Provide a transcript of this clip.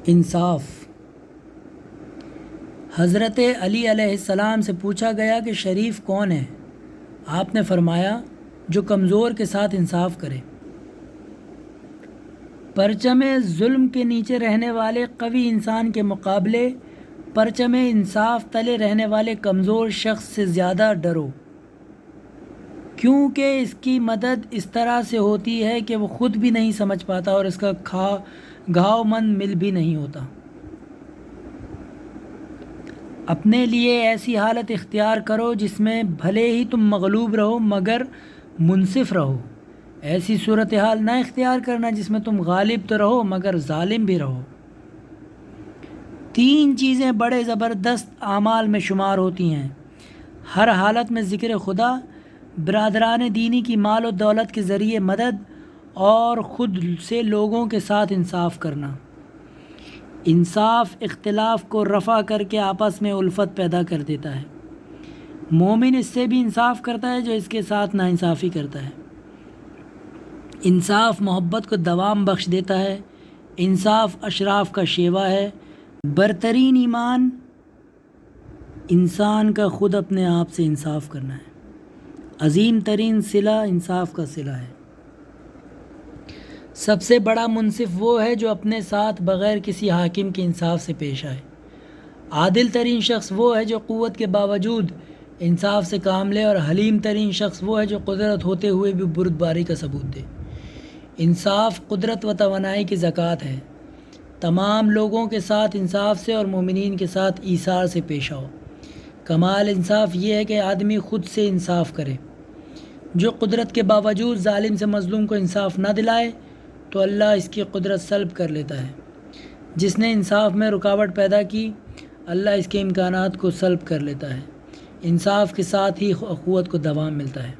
انصاف۔ حضرت علی علیہ السلام سے پوچھا گیا کہ شریف کون ہے؟ آپ نے فرمایا جو کمزور کے ساتھ انصاف کرے۔ پرچم ظلم کے نیچے رہنے والے قوی انسان کے مقابلے پرچم انصاف تلے رہنے والے کمزور شخص سے زیادہ ڈرو، کیونکہ اس کی مدد اس طرح سے ہوتی ہے کہ وہ خود بھی نہیں سمجھ پاتا اور اس کا گھاؤ مند مل بھی نہیں ہوتا۔ اپنے لیے ایسی حالت اختیار کرو جس میں بھلے ہی تم مغلوب رہو مگر منصف رہو، ایسی صورتحال نہ اختیار کرنا جس میں تم غالب تو رہو مگر ظالم بھی رہو۔ 3 چیزیں بڑے زبردست اعمال میں شمار ہوتی ہیں: ہر حالت میں ذکر خدا، برادران دینی کی مال و دولت کے ذریعے مدد، اور خود سے لوگوں کے ساتھ انصاف کرنا۔ انصاف اختلاف کو رفع کر کے آپس میں الفت پیدا کر دیتا ہے۔ مومن اس سے بھی انصاف کرتا ہے جو اس کے ساتھ ناانصافی کرتا ہے۔ انصاف محبت کو دوام بخش دیتا ہے۔ انصاف اشراف کا شیوا ہے۔ برترین ایمان انسان کا خود اپنے آپ سے انصاف کرنا ہے۔ عظیم ترین صلہ انصاف کا صلہ ہے۔ سب سے بڑا منصف وہ ہے جو اپنے ساتھ بغیر کسی حاکم کے انصاف سے پیش آئے۔ عادل ترین شخص وہ ہے جو قوت کے باوجود انصاف سے کام لے، اور حلیم ترین شخص وہ ہے جو قدرت ہوتے ہوئے بھی بردباری کا ثبوت دے۔ انصاف قدرت و توانائی کی زکوٰۃ ہے۔ تمام لوگوں کے ساتھ انصاف سے اور مومنین کے ساتھ ایثار سے پیش آؤ۔ کمال انصاف یہ ہے کہ آدمی خود سے انصاف کرے۔ جو قدرت کے باوجود ظالم سے مظلوم کو انصاف نہ دلائے تو اللہ اس کی قدرت سلب کر لیتا ہے۔ جس نے انصاف میں رکاوٹ پیدا کی اللہ اس کے امکانات کو سلب کر لیتا ہے۔ انصاف کے ساتھ ہی اخوت کو دوام ملتا ہے۔